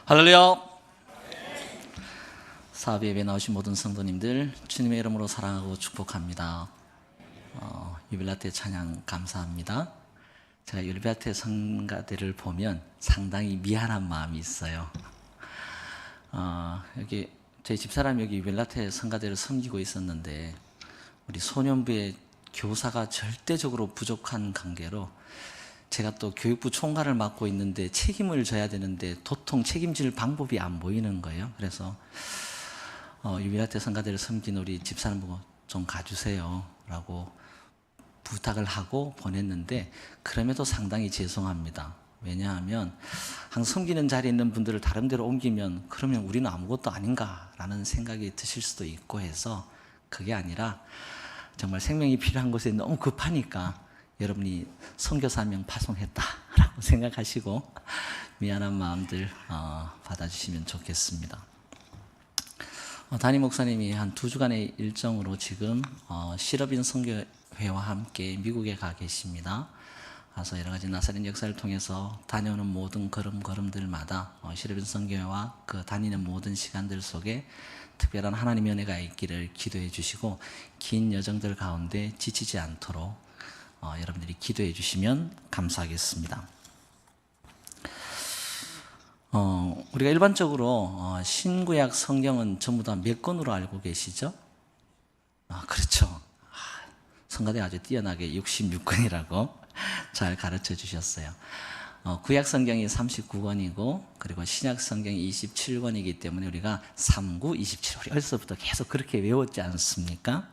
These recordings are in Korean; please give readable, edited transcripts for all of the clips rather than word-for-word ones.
할렐루야. 사업 예배에 나오신 모든 성도님들 주님의 이름으로 사랑하고 축복합니다. 유빌라테 찬양 감사합니다. 제가 유빌라테 성가대를 보면 상당히 미안한 마음이 있어요. 여기 저희 집사람이 여기 유빌라테 성가대를 섬기고 있었는데 우리 소년부의 교사가 절대적으로 부족한 관계로 제가 또 교육부 총괄을 맡고 있는데 책임을 져야 되는데 도통 책임질 방법이 안 보이는 거예요. 그래서 유빌라테 성가대를 섬긴 우리 집사람 보고 좀 가주세요 라고 부탁을 하고 보냈는데 그럼에도 상당히 죄송합니다. 왜냐하면 항상 섬기는 자리에 있는 분들을 다른 데로 옮기면 그러면 우리는 아무것도 아닌가 라는 생각이 드실 수도 있고 해서 그게 아니라 정말 생명이 필요한 곳에 너무 급하니까 여러분이 선교사 한 명 파송했다라고 생각하시고 미안한 마음들 받아주시면 좋겠습니다. 담임 목사님이 한 2주간의 일정으로 지금 실업인 선교회와 함께 미국에 가 계십니다. 그래서 여러 가지 나사렛 역사를 통해서 다녀오는 모든 걸음들마다 실업인 선교회와 그 다니는 모든 시간들 속에 특별한 하나님의 은혜가 있기를 기도해 주시고 긴 여정들 가운데 지치지 않도록 여러분들이 기도해 주시면 감사하겠습니다. 우리가 일반적으로 신구약 성경은 전부 다 몇 권으로 알고 계시죠? 그렇죠. 성가대 아주 뛰어나게 66권이라고 잘 가르쳐 주셨어요. 구약 성경이 39권이고 그리고 신약 성경이 27권이기 때문에 우리가 39, 27 우리 어렸을 때부터 계속 그렇게 외웠지 않습니까?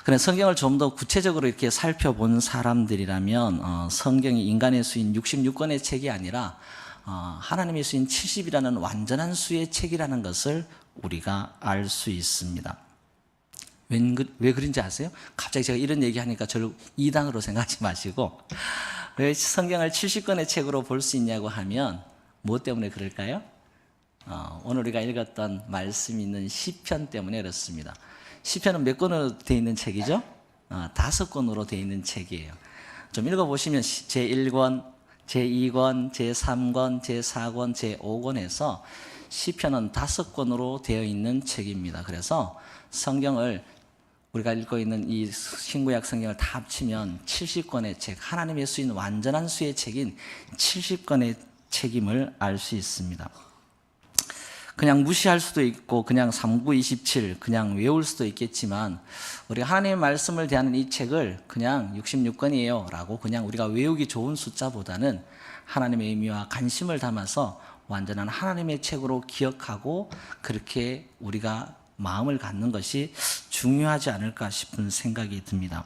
그런데 성경을 좀 더 구체적으로 이렇게 살펴본 사람들이라면 성경이 인간의 수인 66권의 책이 아니라 하나님의 수인 70이라는 완전한 수의 책이라는 것을 우리가 알 수 있습니다. 왜 그런지 아세요? 갑자기 제가 이런 얘기하니까 저를 이단으로 생각하지 마시고 왜 성경을 70권의 책으로 볼 수 있냐고 하면 무엇 때문에 그럴까요? 오늘 우리가 읽었던 말씀이 있는 시편 때문에 그렇습니다. 시편은 몇 권으로 되어 있는 책이죠? 5권으로 되어 있는 책이에요. 좀 읽어보시면 제1권, 제2권, 제3권, 제4권, 제5권에서 시편은 5권으로 되어 있는 책입니다. 그래서 성경을 우리가 읽고 있는 이 신구약 성경을 다 합치면 70권의 책, 하나님의 수인 완전한 수의 책인 70권의 책임을 알 수 있습니다. 그냥 무시할 수도 있고 그냥 39, 27 그냥 외울 수도 있겠지만 우리가 하나님의 말씀을 대하는 이 책을 그냥 66권이에요 라고 그냥 우리가 외우기 좋은 숫자보다는 하나님의 의미와 관심을 담아서 완전한 하나님의 책으로 기억하고 그렇게 우리가 마음을 갖는 것이 중요하지 않을까 싶은 생각이 듭니다.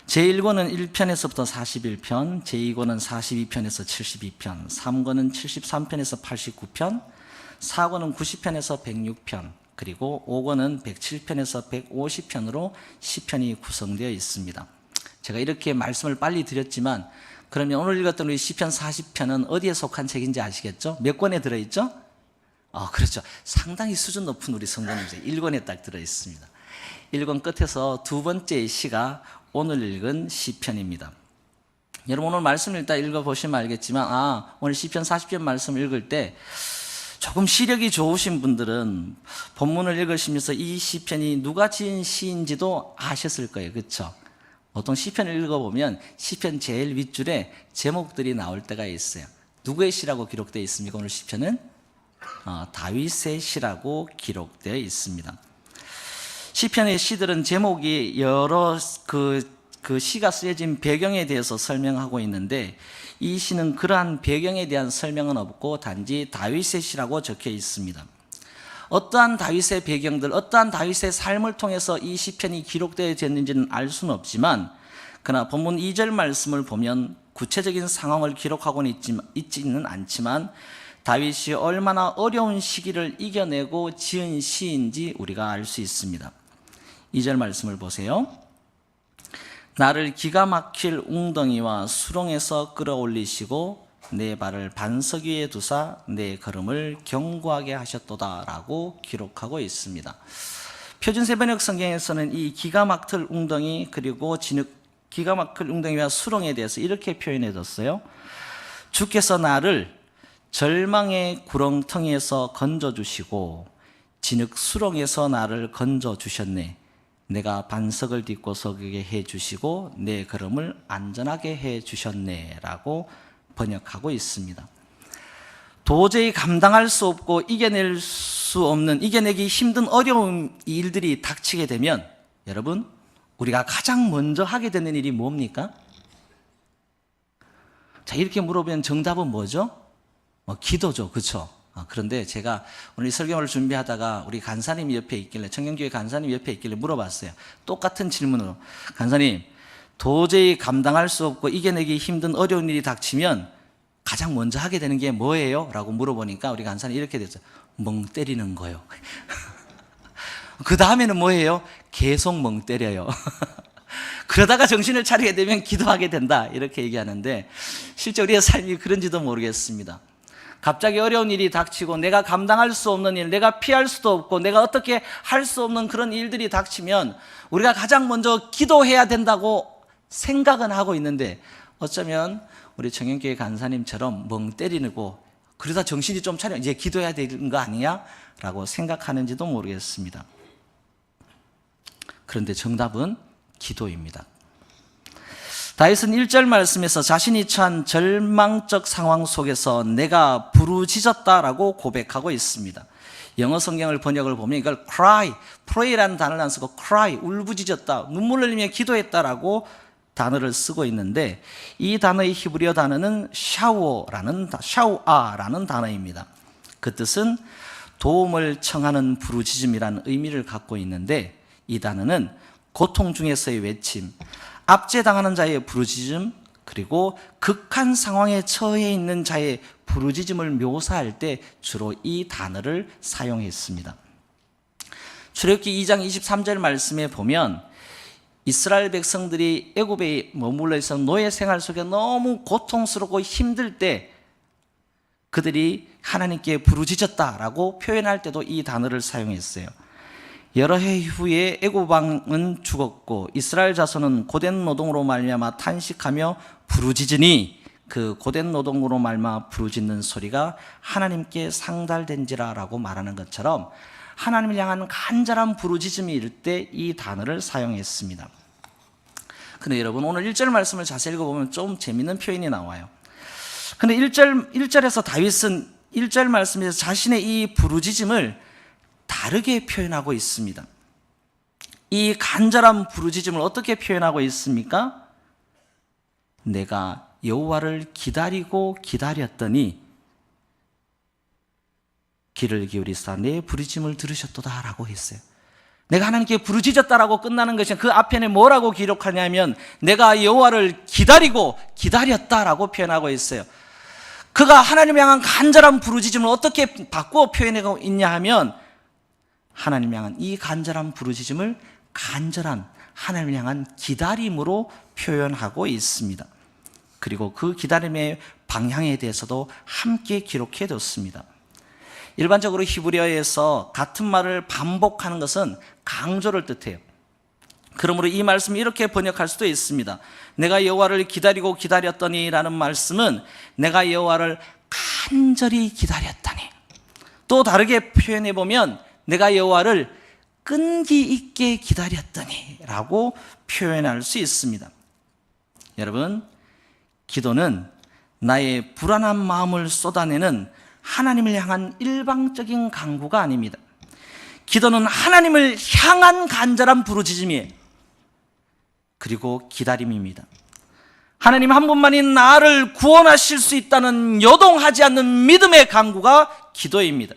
제1권은 1편에서부터 41편, 제2권은 42편에서 72편, 3권은 73편에서 89편, 4권은 90편에서 106편, 그리고 5권은 107편에서 150편으로 시편이 구성되어 있습니다. 제가 이렇게 말씀을 빨리 드렸지만 그러면 오늘 읽었던 우리 시편 40편은 어디에 속한 책인지 아시겠죠? 몇 권에 들어있죠? 그렇죠. 상당히 수준 높은 우리 성도님들 1권에 딱 들어있습니다. 1권 끝에서 두 번째 시가 오늘 읽은 시편입니다. 여러분 오늘 말씀을 일단 읽어보시면 알겠지만 오늘 시편 40편 말씀을 읽을 때 조금 시력이 좋으신 분들은 본문을 읽으시면서 이 시편이 누가 지은 시인지도 아셨을 거예요. 그렇죠? 보통 시편을 읽어보면 시편 제일 윗줄에 제목들이 나올 때가 있어요. 누구의 시라고 기록되어 있습니까? 오늘 시편은 다윗의 시라고 기록되어 있습니다. 시편의 시들은 제목이 여러 그 시가 쓰여진 배경에 대해서 설명하고 있는데 이 시는 그러한 배경에 대한 설명은 없고 단지 다윗의 시라고 적혀 있습니다. 어떠한 다윗의 배경들, 어떠한 다윗의 삶을 통해서 이 시편이 기록되어졌는지는 알 수는 없지만 그러나 본문 2절 말씀을 보면 구체적인 상황을 기록하고는 있지는 않지만 다윗이 얼마나 어려운 시기를 이겨내고 지은 시인지 우리가 알 수 있습니다. 2절 말씀을 보세요. 나를 기가 막힐 웅덩이와 수렁에서 끌어올리시고 내 발을 반석 위에 두사 내 걸음을 견고하게 하셨도다 라고 기록하고 있습니다. 표준세번역 성경에서는 이 기가 막힐 웅덩이 그리고 기가 막힐 웅덩이와 수렁에 대해서 이렇게 표현해 뒀어요. 주께서 나를 절망의 구렁텅이에서 건져주시고 진흙 수렁에서 나를 건져주셨네. 내가 반석을 딛고 서게 해주시고 내 걸음을 안전하게 해주셨네 라고 번역하고 있습니다. 도저히 감당할 수 없고 이겨낼 수 없는, 이겨내기 힘든 어려운 일들이 닥치게 되면 여러분, 우리가 가장 먼저 하게 되는 일이 뭡니까? 자, 이렇게 물어보면 정답은 뭐죠? 기도죠. 그렇죠? 그런데 제가 오늘 설교를 준비하다가 우리 간사님 옆에 있길래, 청년교회 간사님 옆에 있길래 물어봤어요. 똑같은 질문으로. 간사님, 도저히 감당할 수 없고 이겨내기 힘든 어려운 일이 닥치면 가장 먼저 하게 되는 게 뭐예요? 라고 물어보니까 우리 간사님 이렇게 됐어요. 멍 때리는 거요. 그 다음에는 뭐예요? 계속 멍 때려요. 그러다가 정신을 차리게 되면 기도하게 된다, 이렇게 얘기하는데 실제 우리의 삶이 그런지도 모르겠습니다. 갑자기 어려운 일이 닥치고 내가 감당할 수 없는 일, 내가 피할 수도 없고 내가 어떻게 할 수 없는 그런 일들이 닥치면 우리가 가장 먼저 기도해야 된다고 생각은 하고 있는데 어쩌면 우리 청년교회 간사님처럼 멍 때리고 그러다 정신이 좀 차려 이제 기도해야 되는 거 아니야? 라고 생각하는지도 모르겠습니다. 그런데 정답은 기도입니다. 다윗은 1절 말씀에서 자신이 처한 절망적 상황 속에서 내가 부르짖었다라고 고백하고 있습니다. 영어 성경을 번역을 보면 이걸 cry, pray라는 단어를 안 쓰고 cry, 울부짖었다, 눈물 흘리며 기도했다라고 단어를 쓰고 있는데 이 단어의 히브리어 단어는 샤우아라는 단어입니다. 그 뜻은 도움을 청하는 부르짖음이라는 의미를 갖고 있는데 이 단어는 고통 중에서의 외침, 압제당하는 자의 부르짖음, 그리고 극한 상황에 처해 있는 자의 부르짖음을 묘사할 때 주로 이 단어를 사용했습니다. 출애굽기 2장 23절 말씀에 보면 이스라엘 백성들이 애굽에 머물러 있어 노예 생활 속에 너무 고통스럽고 힘들 때 그들이 하나님께 부르짖었다라고 표현할 때도 이 단어를 사용했어요. 여러 해 후에 애굽 왕은 죽었고 이스라엘 자손은 고된 노동으로 말미암아 탄식하며 부르짖으니 그 고된 노동으로 말미암아 부르짖는 소리가 하나님께 상달된지라라고 말하는 것처럼 하나님을 향한 간절한 부르짖음이 이를 때 이 단어를 사용했습니다. 근데 여러분 오늘 1절 말씀을 자세히 읽어보면 좀 재밌는 표현이 나와요. 근데 1절에서 다윗은 1절 말씀에서 자신의 이 부르짖음을 다르게 표현하고 있습니다. 이 간절한 부르짖음을 어떻게 표현하고 있습니까? 내가 여호와를 기다리고 기다렸더니 귀를 기울이사 내 부르짖음을 들으셨도다 라고 했어요. 내가 하나님께 부르짖었다라고 끝나는 것이 그 앞에는 뭐라고 기록하냐면 내가 여호와를 기다리고 기다렸다라고 표현하고 있어요. 그가 하나님을 향한 간절한 부르짖음을 어떻게 바꾸어 표현하고 있냐 하면 하나님을 향한 이 간절한 부르짖음을 간절한 하나님을 향한 기다림으로 표현하고 있습니다. 그리고 그 기다림의 방향에 대해서도 함께 기록해 뒀습니다. 일반적으로 히브리어에서 같은 말을 반복하는 것은 강조를 뜻해요. 그러므로 이 말씀을 이렇게 번역할 수도 있습니다. 내가 여호와를 기다리고 기다렸더니 라는 말씀은 내가 여호와를 간절히 기다렸다니. 또 다르게 표현해 보면 내가 여호와를 끈기 있게 기다렸더니 라고 표현할 수 있습니다. 여러분, 기도는 나의 불안한 마음을 쏟아내는 하나님을 향한 일방적인 간구가 아닙니다. 기도는 하나님을 향한 간절한 부르짖음이에요. 그리고 기다림입니다. 하나님 한 분만이 나를 구원하실 수 있다는 요동하지 않는 믿음의 간구가 기도입니다.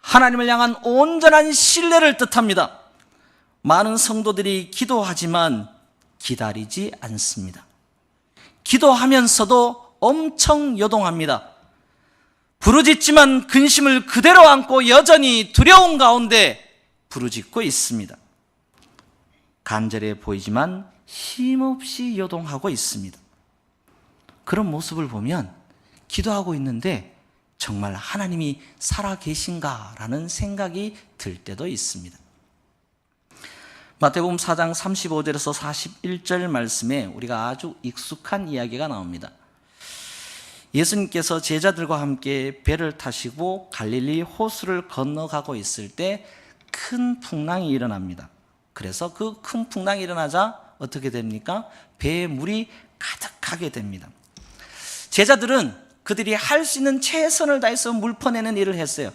하나님을 향한 온전한 신뢰를 뜻합니다. 많은 성도들이 기도하지만 기다리지 않습니다. 기도하면서도 엄청 요동합니다. 부르짖지만 근심을 그대로 안고 여전히 두려움 가운데 부르짖고 있습니다. 간절해 보이지만 힘없이 요동하고 있습니다. 그런 모습을 보면 기도하고 있는데 정말 하나님이 살아계신가라는 생각이 들 때도 있습니다. 마태복음 4장 35절에서 41절 말씀에 우리가 아주 익숙한 이야기가 나옵니다. 예수님께서 제자들과 함께 배를 타시고 갈릴리 호수를 건너가고 있을 때 큰 풍랑이 일어납니다. 그래서 그 큰 풍랑이 일어나자 어떻게 됩니까? 배에 물이 가득하게 됩니다. 제자들은 그들이 할 수 있는 최선을 다해서 물 퍼내는 일을 했어요.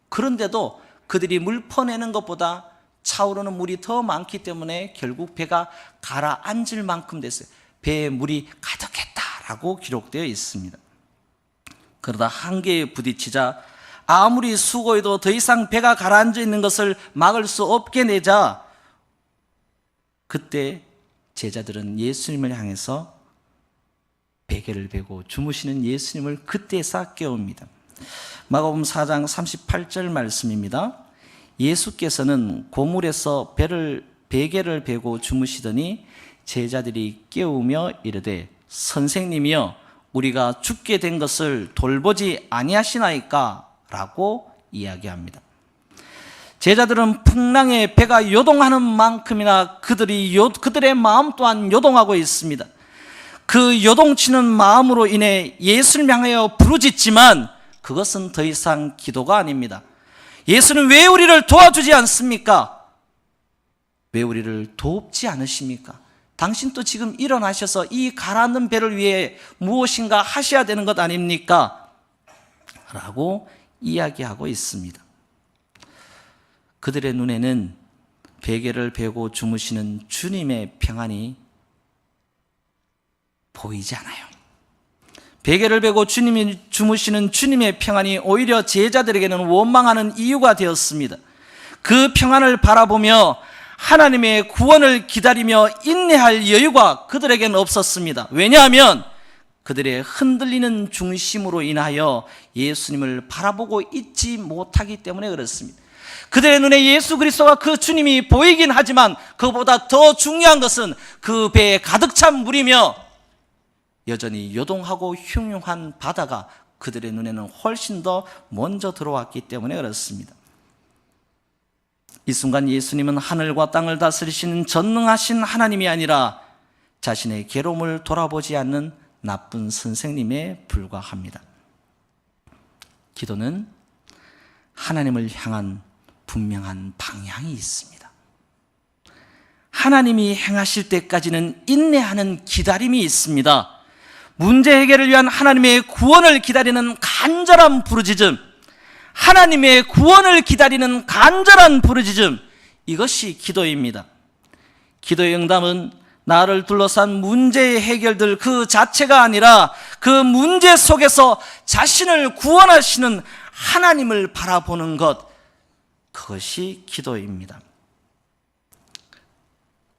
그런데도 그들이 물 퍼내는 것보다 차오르는 물이 더 많기 때문에 결국 배가 가라앉을 만큼 됐어요. 배에 물이 가득했다라고 기록되어 있습니다. 그러다 한계에 부딪히자 아무리 수고해도 더 이상 배가 가라앉아 있는 것을 막을 수 없게 되자 그때 제자들은 예수님을 향해서 베개를 베고 주무시는 예수님을 그때서 깨웁니다. 마가복음 4장 38절 말씀입니다. 예수께서는 고물에서 베개를 베고 주무시더니 제자들이 깨우며 이르되 선생님이여 우리가 죽게 된 것을 돌보지 아니하시나이까? 라고 이야기합니다. 제자들은 풍랑에 배가 요동하는 만큼이나 그들의 마음 또한 요동하고 있습니다. 그 요동치는 마음으로 인해 예수를 향하여 부르짖지만 그것은 더 이상 기도가 아닙니다. 예수는 왜 우리를 도와주지 않습니까? 왜 우리를 돕지 않으십니까? 당신도 지금 일어나셔서 이 가라앉는 배를 위해 무엇인가 하셔야 되는 것 아닙니까? 라고 이야기하고 있습니다. 그들의 눈에는 베개를 베고 주무시는 주님의 평안이 보이지 않아요. 베개를 베고 주님이 주무시는 주님의 평안이 오히려 제자들에게는 원망하는 이유가 되었습니다. 그 평안을 바라보며 하나님의 구원을 기다리며 인내할 여유가 그들에게는 없었습니다. 왜냐하면 그들의 흔들리는 중심으로 인하여 예수님을 바라보고 있지 못하기 때문에 그렇습니다. 그들의 눈에 예수 그리스도가 그 주님이 보이긴 하지만 그보다 더 중요한 것은 그 배에 가득 찬 물이며 여전히 요동하고 흉흉한 바다가 그들의 눈에는 훨씬 더 먼저 들어왔기 때문에 그렇습니다. 이 순간 예수님은 하늘과 땅을 다스리시는 전능하신 하나님이 아니라 자신의 괴로움을 돌아보지 않는 나쁜 선생님에 불과합니다. 기도는 하나님을 향한 분명한 방향이 있습니다. 하나님이 행하실 때까지는 인내하는 기다림이 있습니다. 문제 해결을 위한 하나님의 구원을 기다리는 간절한 부르짖음, 하나님의 구원을 기다리는 간절한 부르짖음, 이것이 기도입니다. 기도의 응답은 나를 둘러싼 문제의 해결들 그 자체가 아니라 그 문제 속에서 자신을 구원하시는 하나님을 바라보는 것, 그것이 기도입니다.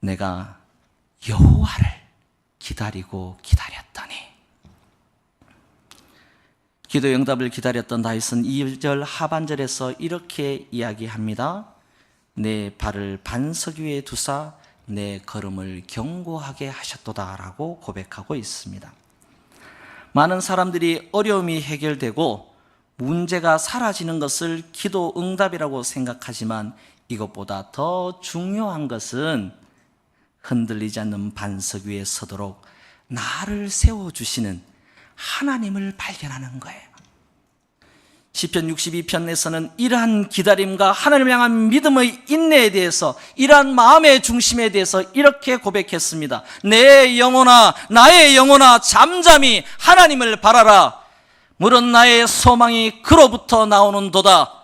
내가 여호와를 기다리고 기다렸더니, 기도의 응답을 기다렸던 다윗은 2절 하반절에서 이렇게 이야기합니다. 내 발을 반석 위에 두사 내 걸음을 견고하게 하셨도다 라고 고백하고 있습니다. 많은 사람들이 어려움이 해결되고 문제가 사라지는 것을 기도 응답이라고 생각하지만 이것보다 더 중요한 것은 흔들리지 않는 반석 위에 서도록 나를 세워주시는 하나님을 발견하는 거예요. 시편 62편에서는 이러한 기다림과 하나님을 향한 믿음의 인내에 대해서, 이러한 마음의 중심에 대해서 이렇게 고백했습니다. 내 영혼아, 나의 영혼아, 잠잠히 하나님을 바라라. 물은 나의 소망이 그로부터 나오는도다.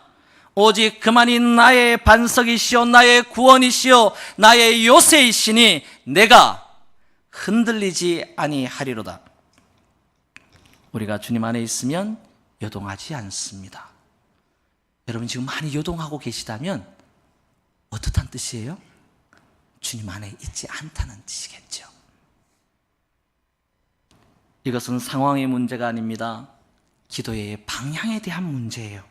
오직 그만이 나의 반석이시오, 나의 구원이시오, 나의 요새이시니 내가 흔들리지 아니하리로다. 우리가 주님 안에 있으면 요동하지 않습니다. 여러분 지금 많이 요동하고 계시다면 어떻다는 뜻이에요? 주님 안에 있지 않다는 뜻이겠죠. 이것은 상황의 문제가 아닙니다. 기도의 방향에 대한 문제예요.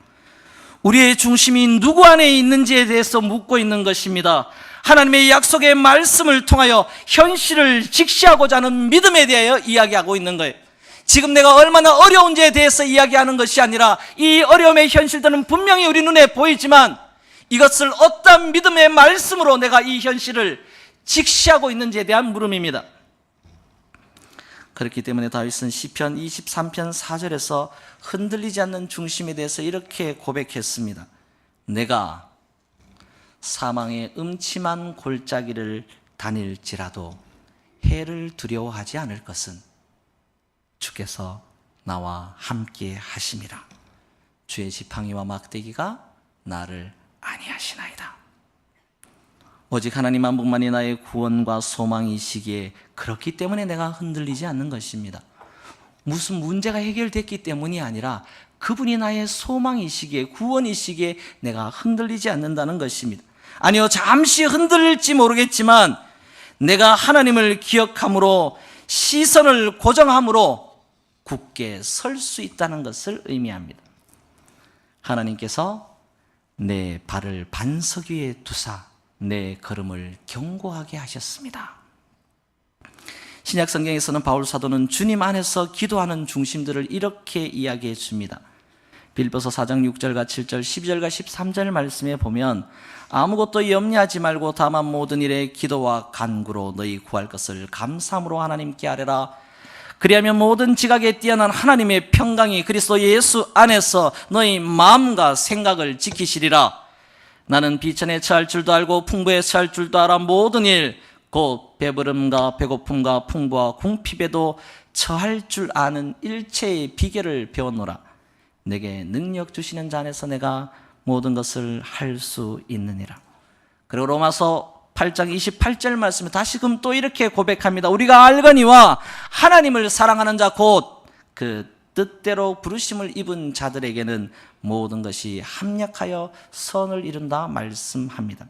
우리의 중심이 누구 안에 있는지에 대해서 묻고 있는 것입니다. 하나님의 약속의 말씀을 통하여 현실을 직시하고자 하는 믿음에 대하여 이야기하고 있는 거예요. 지금 내가 얼마나 어려운지에 대해서 이야기하는 것이 아니라 이 어려움의 현실들은 분명히 우리 눈에 보이지만 이것을 어떤 믿음의 말씀으로 내가 이 현실을 직시하고 있는지에 대한 물음입니다. 그렇기 때문에 다윗은 시편 23편 4절에서 흔들리지 않는 중심에 대해서 이렇게 고백했습니다. 내가 사망의 음침한 골짜기를 다닐지라도 해를 두려워하지 않을 것은 주께서 나와 함께 하심이라. 주의 지팡이와 막대기가 나를 안위하시나이다. 오직 하나님 한 분만이 나의 구원과 소망이시기에 그렇기 때문에 내가 흔들리지 않는 것입니다. 무슨 문제가 해결됐기 때문이 아니라 그분이 나의 소망이시기에, 구원이시기에 내가 흔들리지 않는다는 것입니다. 아니요, 잠시 흔들릴지 모르겠지만 내가 하나님을 기억함으로, 시선을 고정함으로 굳게 설 수 있다는 것을 의미합니다. 하나님께서 내 발을 반석 위에 두사 내 걸음을 견고하게 하셨습니다. 신약 성경에서는 바울 사도는 주님 안에서 기도하는 중심들을 이렇게 이야기해 줍니다. 빌립보서 4장 6절과 7절, 12절과 13절 말씀에 보면 아무것도 염려하지 말고 다만 모든 일에 기도와 간구로 너희 구할 것을 감사함으로 하나님께 아뢰라. 그리하면 모든 지각에 뛰어난 하나님의 평강이 그리스도 예수 안에서 너희 마음과 생각을 지키시리라. 나는 비천에 처할 줄도 알고 풍부에 처할 줄도 알아 모든 일 곧 배부름과 배고픔과 풍부와 궁핍에도 처할 줄 아는 일체의 비결을 배웠노라. 내게 능력 주시는 자 안에서 내가 모든 것을 할 수 있느니라. 그리고 로마서 8장 28절 말씀에 다시금 또 이렇게 고백합니다. 우리가 알거니와 하나님을 사랑하는 자 곧 그 뜻대로 부르심을 입은 자들에게는 모든 것이 합력하여 선을 이룬다 말씀합니다.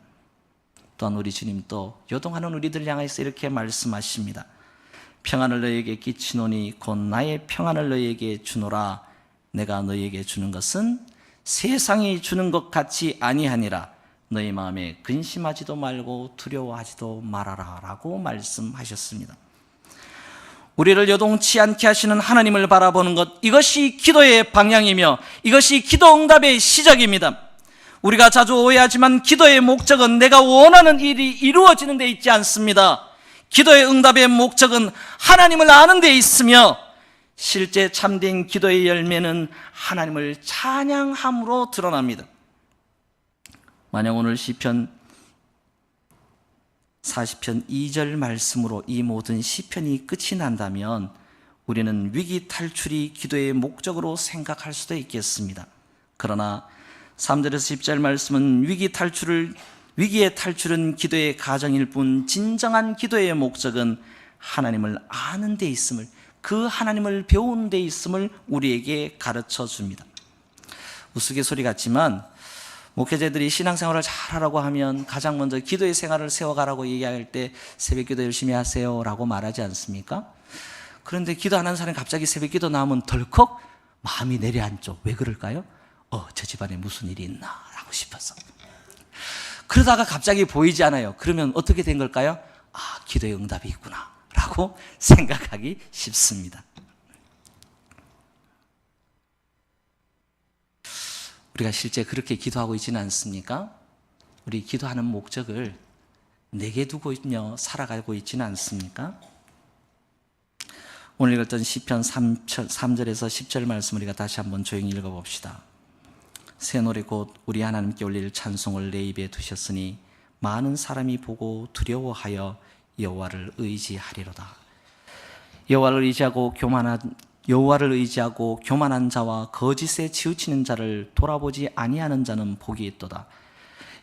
또한 우리 주님 또 요동하는 우리들 향해서 이렇게 말씀하십니다. 평안을 너희에게 끼치노니 곧 나의 평안을 너희에게 주노라. 내가 너희에게 주는 것은 세상이 주는 것 같이 아니하니라. 너희 마음에 근심하지도 말고 두려워하지도 말아라 라고 말씀하셨습니다. 우리를 요동치 않게 하시는 하나님을 바라보는 것, 이것이 기도의 방향이며 이것이 기도 응답의 시작입니다. 우리가 자주 오해하지만 기도의 목적은 내가 원하는 일이 이루어지는 데 있지 않습니다. 기도의 응답의 목적은 하나님을 아는 데 있으며 실제 참된 기도의 열매는 하나님을 찬양함으로 드러납니다. 만약 오늘 시편 40편 2절 말씀으로 이 모든 시편이 끝이 난다면 우리는 위기 탈출이 기도의 목적으로 생각할 수도 있겠습니다. 그러나 3절에서 10절 말씀은 위기의 탈출은 기도의 가정일 뿐 진정한 기도의 목적은 하나님을 아는 데 있음을, 그 하나님을 배우는 데 있음을 우리에게 가르쳐 줍니다. 우스갯소리 같지만 목회자들이 신앙생활을 잘하라고 하면 가장 먼저 기도의 생활을 세워가라고 얘기할 때 새벽기도 열심히 하세요 라고 말하지 않습니까? 그런데 기도 안 하는 사람이 갑자기 새벽기도 나오면 덜컥 마음이 내려앉죠. 왜 그럴까요? 저 집안에 무슨 일이 있나 라고 싶어서. 그러다가 갑자기 보이지 않아요. 그러면 어떻게 된 걸까요? 기도의 응답이 있구나 라고 생각하기 쉽습니다. 우리가 실제 그렇게 기도하고 있지는 않습니까? 우리 기도하는 목적을 내게 두고 살아가고 있지는 않습니까? 오늘 읽었던 시편 3절에서 10절 말씀 우리가 다시 한번 조용히 읽어봅시다. 새 노래 곧 우리 하나님께 올릴 찬송을 내 입에 두셨으니 많은 사람이 보고 두려워하여 여호와를 의지하리로다. 여호와를 의지하고 교만한 자와 거짓에 치우치는 자를 돌아보지 아니하는 자는 복이 있도다.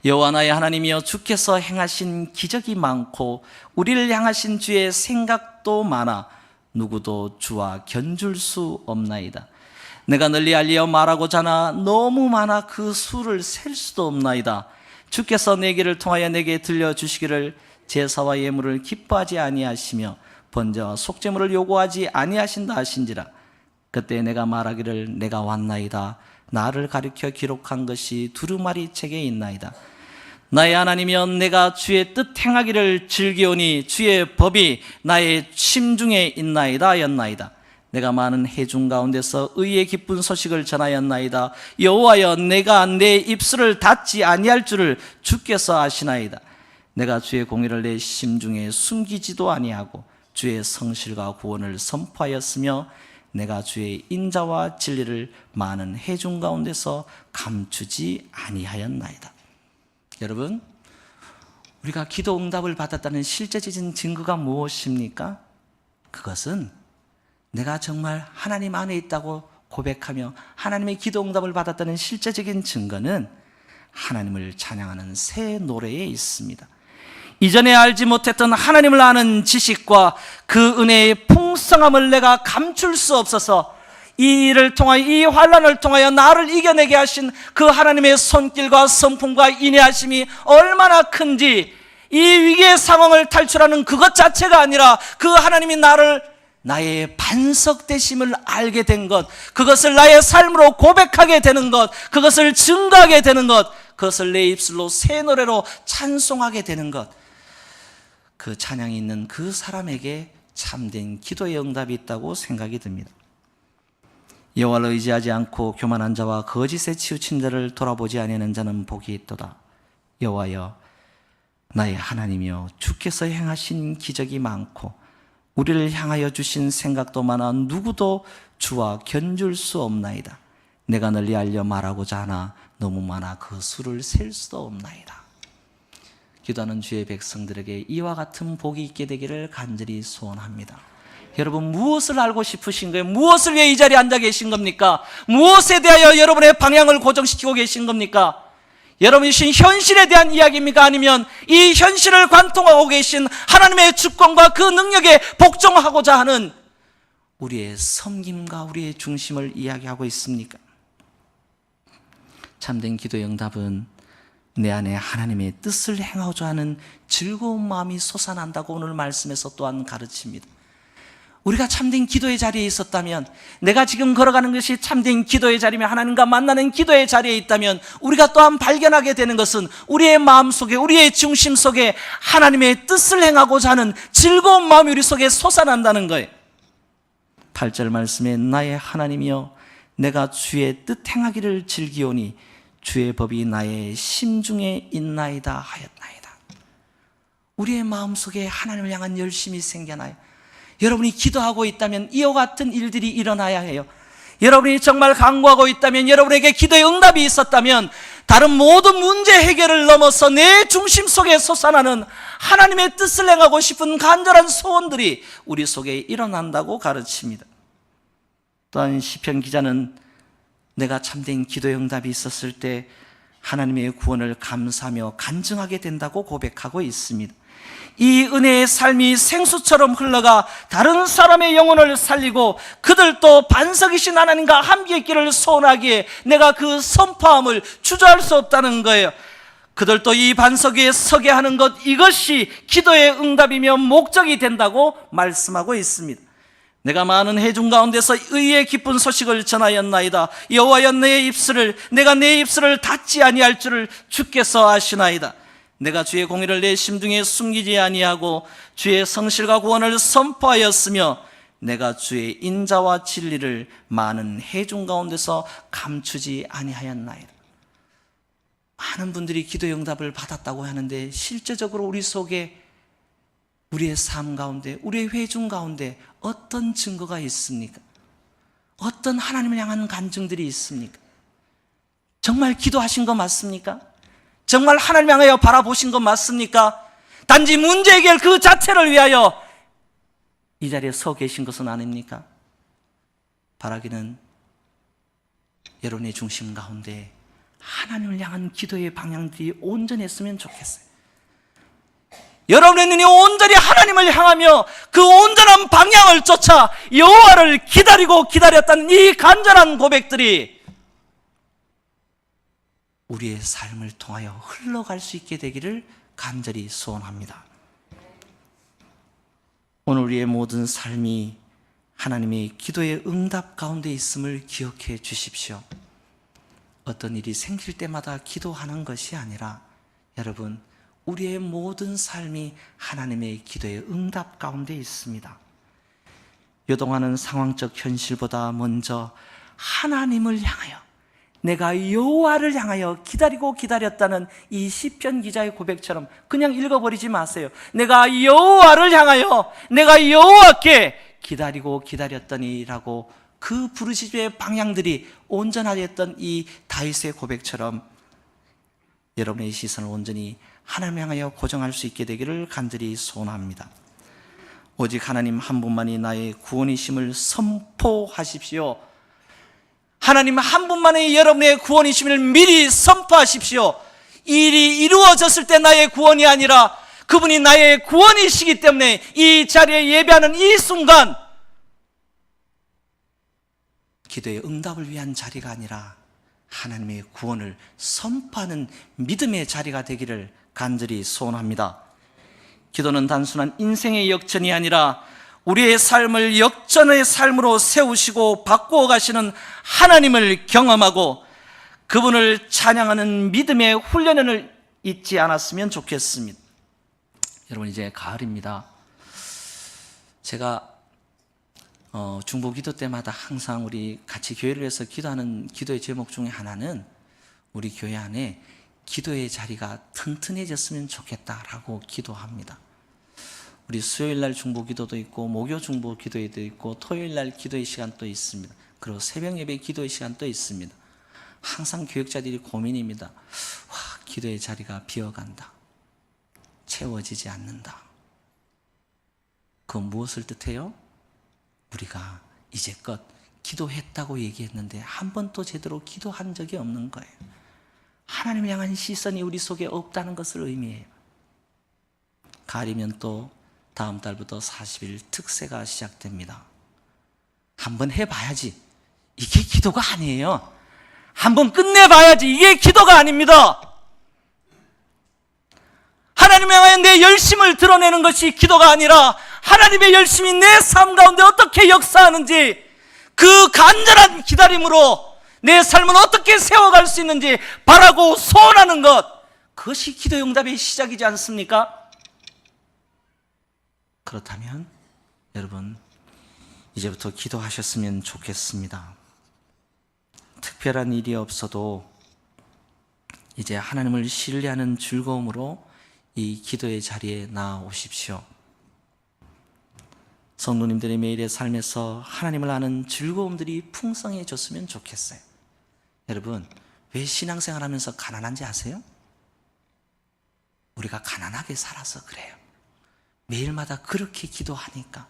여호와 나의 하나님이여, 주께서 행하신 기적이 많고 우리를 향하신 주의 생각도 많아 누구도 주와 견줄 수 없나이다. 내가 널리 알리어 말하고자 하나 너무 많아 그 수를 셀 수도 없나이다. 주께서 내 길을 통하여 내게 들려주시기를 제사와 예물을 기뻐하지 아니하시며 번제와 속죄물을 요구하지 아니하신다 하신지라. 그때 내가 말하기를 내가 왔나이다. 나를 가리켜 기록한 것이 두루마리 책에 있나이다. 나의 하나님이여, 내가 주의 뜻 행하기를 즐기오니 주의 법이 나의 심중에 있나이다 였나이다. 내가 많은 해중 가운데서 의의 기쁜 소식을 전하였나이다. 여호와여, 내가 내 입술을 닫지 아니할 줄을 주께서 아시나이다. 내가 주의 공의를 내 심중에 숨기지도 아니하고 주의 성실과 구원을 선포하였으며 내가 주의 인자와 진리를 많은 회중 가운데서 감추지 아니하였나이다. 여러분, 우리가 기도 응답을 받았다는 실제적인 증거가 무엇입니까? 그것은 내가 정말 하나님 안에 있다고 고백하며 하나님의 기도 응답을 받았다는 실제적인 증거는 하나님을 찬양하는 새 노래에 있습니다. 이전에 알지 못했던 하나님을 아는 지식과 그 은혜의 풍성함을 내가 감출 수 없어서 이 일을 통하여, 이 환난을 통하여 나를 이겨내게 하신 그 하나님의 손길과 성품과 인내하심이 얼마나 큰지, 이 위기의 상황을 탈출하는 그것 자체가 아니라 그 하나님이 나의 반석 되심을 알게 된 것, 그것을 나의 삶으로 고백하게 되는 것, 그것을 증거하게 되는 것, 그것을 내 입술로 새 노래로 찬송하게 되는 것, 그 찬양이 있는 그 사람에게 참된 기도의 응답이 있다고 생각이 듭니다. 여호와를 의지하지 않고 교만한 자와 거짓에 치우친 자를 돌아보지 아니하는 자는 복이 있도다. 여호와여, 나의 하나님이여, 주께서 행하신 기적이 많고 우리를 향하여 주신 생각도 많아 누구도 주와 견줄 수 없나이다. 내가 널리 알려 말하고자 하나 너무 많아 그 수를 셀 수도 없나이다. 기도하는 주의 백성들에게 이와 같은 복이 있게 되기를 간절히 소원합니다. 여러분, 무엇을 알고 싶으신 거예요? 무엇을 위해 이 자리에 앉아 계신 겁니까? 무엇에 대하여 여러분의 방향을 고정시키고 계신 겁니까? 여러분이 신 현실에 대한 이야기입니까? 아니면 이 현실을 관통하고 계신 하나님의 주권과 그 능력에 복종하고자 하는 우리의 섬김과 우리의 중심을 이야기하고 있습니까? 참된 기도의 응답은 내 안에 하나님의 뜻을 행하고자 하는 즐거운 마음이 솟아난다고 오늘 말씀에서 또한 가르칩니다. 우리가 참된 기도의 자리에 있었다면, 내가 지금 걸어가는 것이 참된 기도의 자리며 하나님과 만나는 기도의 자리에 있다면, 우리가 또한 발견하게 되는 것은 우리의 마음속에, 우리의 중심 속에 하나님의 뜻을 행하고자 하는 즐거운 마음이 우리 속에 솟아난다는 거예요. 8절 말씀에 나의 하나님이여, 내가 주의 뜻 행하기를 즐기오니 주의 법이 나의 심중에 있나이다 하였나이다. 우리의 마음속에 하나님을 향한 열심이 생겨나요. 여러분이 기도하고 있다면 이와 같은 일들이 일어나야 해요. 여러분이 정말 간구하고 있다면, 여러분에게 기도의 응답이 있었다면, 다른 모든 문제 해결을 넘어서 내 중심 속에 솟아나는 하나님의 뜻을 행하고 싶은 간절한 소원들이 우리 속에 일어난다고 가르칩니다. 또한 시편 기자는 내가 참된 기도의 응답이 있었을 때 하나님의 구원을 감사하며 간증하게 된다고 고백하고 있습니다. 이 은혜의 삶이 생수처럼 흘러가 다른 사람의 영혼을 살리고 그들도 반석이신 하나님과 함께 있기를 소원하기에 내가 그 선포함을 주저할 수 없다는 거예요. 그들도 이 반석 위에 서게 하는 것, 이것이 기도의 응답이며 목적이 된다고 말씀하고 있습니다. 내가 많은 회중 가운데서 의의 기쁜 소식을 전하였나이다. 여호와여, 내가 내 입술을 닫지 아니할 줄을 주께서 아시나이다. 내가 주의 공의를 내 심중에 숨기지 아니하고 주의 성실과 구원을 선포하였으며 내가 주의 인자와 진리를 많은 회중 가운데서 감추지 아니하였나이다. 많은 분들이 기도의 응답을 받았다고 하는데 실제적으로 우리 속에, 우리의 삶 가운데, 우리의 회중 가운데 어떤 증거가 있습니까? 어떤 하나님을 향한 간증들이 있습니까? 정말 기도하신 거 맞습니까? 정말 하나님 향하여 바라보신 것 맞습니까? 단지 문제 해결 그 자체를 위하여 이 자리에 서 계신 것은 아닙니까? 바라기는 여러분의 중심 가운데 하나님을 향한 기도의 방향들이 온전했으면 좋겠어요. 여러분의 눈이 온전히 하나님을 향하며 그 온전한 방향을 쫓아 여호와를 기다렸다는 이 간절한 고백들이 우리의 삶을 통하여 흘러갈 수 있게 되기를 간절히 소원합니다. 오늘 우리의 모든 삶이 하나님의 기도의 응답 가운데 있음을 기억해 주십시오. 어떤 일이 생길 때마다 기도하는 것이 아니라, 여러분, 우리의 모든 삶이 하나님의 기도의 응답 가운데 있습니다. 요동하는 상황적 현실보다 먼저 하나님을 향하여 내가 여호와를 향하여 기다리고 기다렸다는 이 시편 기자의 고백처럼 그냥 읽어버리지 마세요. 내가 여호와를 향하여, 내가 여호와께 기다리고 기다렸더니라고 그 부르짖음의 방향들이 온전하였던 이 다윗의 고백처럼 여러분의 시선을 온전히 하나님 향하여 고정할 수 있게 되기를 간절히 소원합니다. 오직 하나님 한 분만이 나의 구원이심을 선포하십시오. 하나님 한 분만이 여러분의 구원이심을 미리 선포하십시오. 이 일이 이루어졌을 때 나의 구원이 아니라 그분이 나의 구원이시기 때문에 이 자리에 예배하는 이 순간 기도의 응답을 위한 자리가 아니라 하나님의 구원을 선포하는 믿음의 자리가 되기를 간절히 소원합니다. 기도는 단순한 인생의 역전이 아니라 우리의 삶을 역전의 삶으로 세우시고 바꾸어 가시는 하나님을 경험하고 그분을 찬양하는 믿음의 훈련을 잊지 않았으면 좋겠습니다. 여러분, 이제 가을입니다. 제가 중보 기도 때마다 항상 우리 같이 교회를 위해서 기도하는 기도의 제목 중에 하나는 우리 교회 안에 기도의 자리가 튼튼해졌으면 좋겠다라고 기도합니다. 우리 수요일 날 중보 기도도 있고 목요 중보 기도회도 있고 토요일 날 기도의 시간도 있습니다. 그리고 새벽 예배 기도의 시간도 있습니다. 항상 교육자들이 고민입니다. 와, 기도의 자리가 비어간다. 채워지지 않는다. 그건 무엇을 뜻해요? 우리가 이제껏 기도했다고 얘기했는데 한 번도 제대로 기도한 적이 없는 거예요. 하나님을 향한 시선이 우리 속에 없다는 것을 의미해요. 가을이면 또 다음 달부터 40일 특세가 시작됩니다. 한번 해봐야지. 이게 기도가 아니에요. 한번 끝내봐야지. 이게 기도가 아닙니다. 하나님을 향하여 내 열심을 드러내는 것이 기도가 아니라 하나님의 열심이 내 삶 가운데 어떻게 역사하는지 그 간절한 기다림으로 내 삶은 어떻게 세워갈 수 있는지 바라고 소원하는 것, 그것이 기도 응답의 시작이지 않습니까? 그렇다면 여러분, 이제부터 기도하셨으면 좋겠습니다. 특별한 일이 없어도 이제 하나님을 신뢰하는 즐거움으로 이 기도의 자리에 나오십시오. 성도님들의 매일의 삶에서 하나님을 아는 즐거움들이 풍성해졌으면 좋겠어요. 여러분, 왜 신앙생활 하면서 가난한지 아세요? 우리가 가난하게 살아서 그래요. 매일마다 그렇게 기도하니까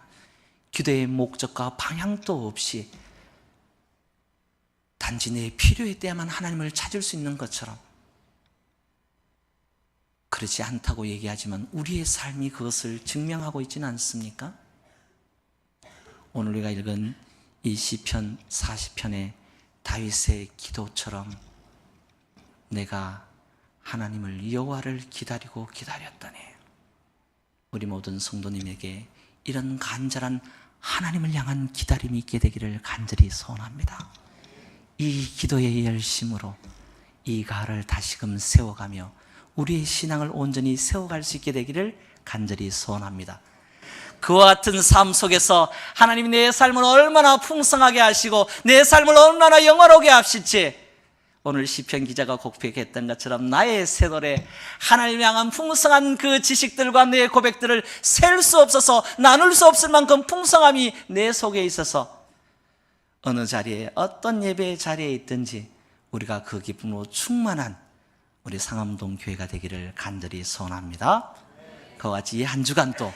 기도의 목적과 방향도 없이 단지 내 필요에 때야만 하나님을 찾을 수 있는 것처럼, 그렇지 않다고 얘기하지만 우리의 삶이 그것을 증명하고 있지는 않습니까? 오늘 우리가 읽은 이 시편 40편의 다윗의 기도처럼 내가 하나님을 여호와를 기다리고 기다렸다니, 우리 모든 성도님에게 이런 간절한 하나님을 향한 기다림이 있게 되기를 간절히 소원합니다. 이 기도의 열심으로 이 가을을 다시금 세워가며 우리의 신앙을 온전히 세워갈 수 있게 되기를 간절히 소원합니다. 그와 같은 삶 속에서 하나님이 내 삶을 얼마나 풍성하게 하시고 내 삶을 얼마나 영화롭게 하실지, 오늘 시편 기자가 고백했던 것처럼 나의 새 노래, 하나님을 향한 풍성한 그 지식들과 내 고백들을 셀 수 없어서 나눌 수 없을 만큼 풍성함이 내 속에 있어서 어느 자리에 어떤 예배의 자리에 있든지 우리가 그 기쁨으로 충만한 우리 상암동 교회가 되기를 간절히 소원합니다. 그와 같이 이 한 주간 또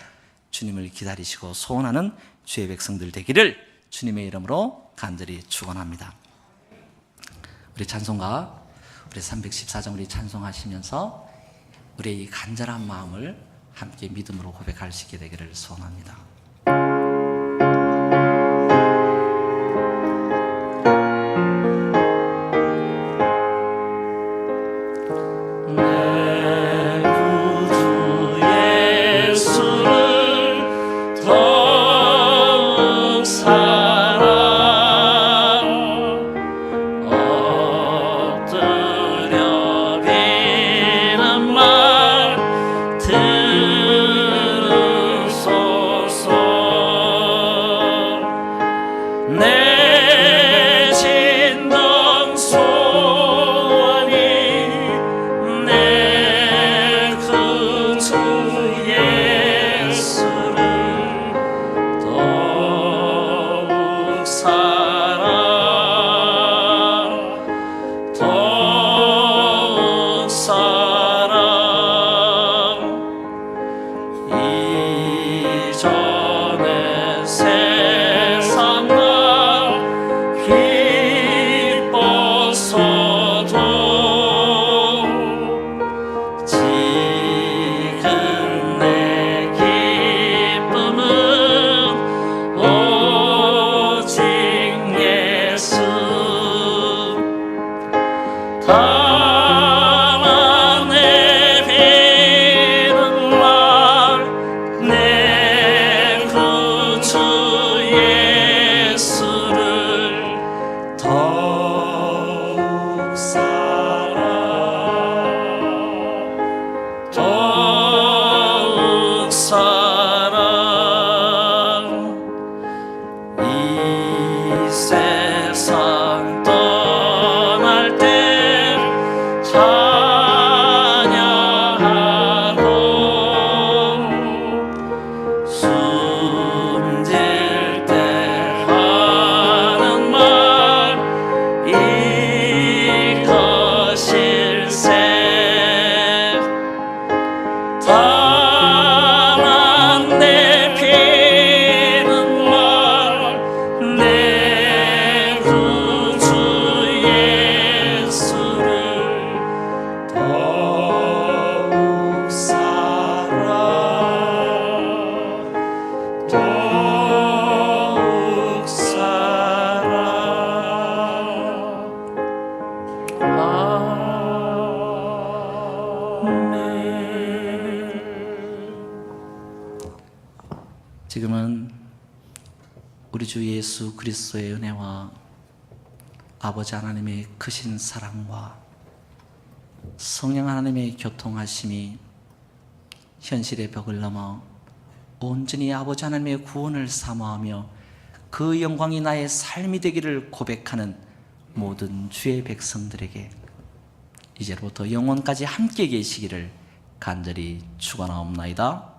주님을 기다리시고 소원하는 주의 백성들 되기를 주님의 이름으로 간절히 축원합니다. 우리 찬송가, 우리 314장 우리 찬송하시면서 우리의 이 간절한 마음을 함께 믿음으로 고백할 수 있게 되기를 소원합니다. 들으소서. 다만 내비는 말 내 구주 예수를 더욱 사랑 더욱 사랑 이 세상 떠날 때 찬양하고 숨질 때 하는 말 이것일세 다만 내 피는 말 내 구주 예수를 더욱 사랑 더욱 사랑 지금은 우리 주 예수 그리스도의 은혜와 아버지 하나님의 크신 사랑과 성령 하나님의 교통하심이 현실의 벽을 넘어 온전히 아버지 하나님의 구원을 사모하며 그 영광이 나의 삶이 되기를 고백하는 모든 주의 백성들에게 이제로부터 영원까지 함께 계시기를 간절히 축원하옵나이다.